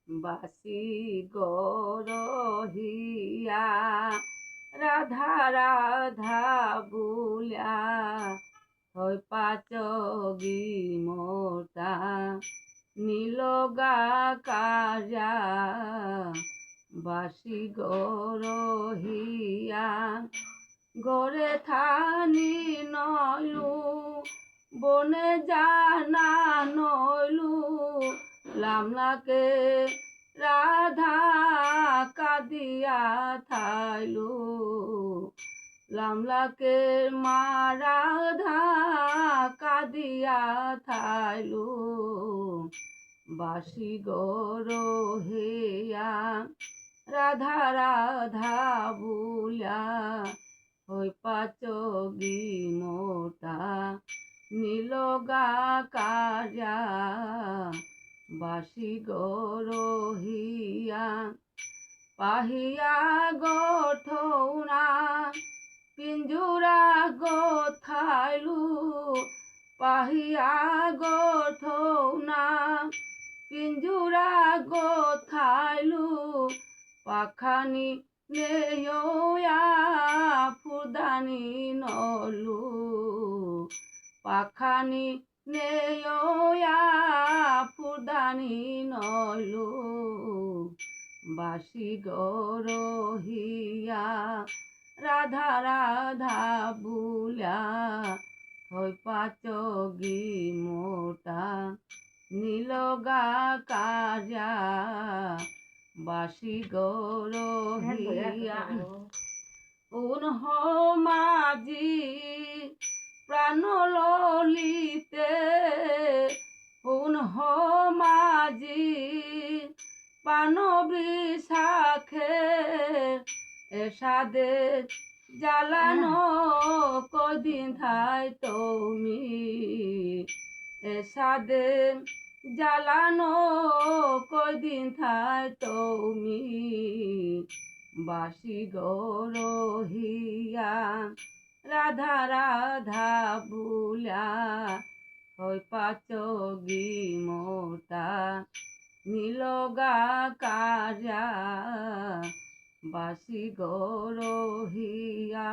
বাসি গরহিয়া রাধা রাধা বুলা হয় পাচগি মোটা নীলগা কাজা বাসি গরহিয়া গড়ে থানি নয়লু বনে জানা নয়লু লামলাকে রাধা কাঁদিয়া থাইলু লামলাকে মা রাধা কাঁদিয়া থাইলু বাসি গরহিয়া রাধা রাধা বুলা হই পাচগি মোটা নীলগা কাজা বাসি গরহিয়া পাহিয়া গঠৌনা পিঞ্জুরা গোথাইলু পাহিয়া গঠৌনা পিঞ্জুরা গোথাইলু পাখানি নেয়া ফুদানি নলু পাখানি নেয়া ফুদানি নলু বাসি গরহিয়া রাধা রাধা বুলা হয় পাচগি মোটা নীলগা কাজা বাসি গরহিয়া পুনঃ মাঝি প্রাণ ললিতে পুনঃ মাঝি পান বৃষাখে এসাদে জ্বালানো কদিন থাই তুমি এসাদে জ্বালানো কদিন থাই তুমি বাসি গরহিয়া রাধা রাধা বুলা হয় পাচগি মোটা নীলগা কাজা বাসি গরহিয়া।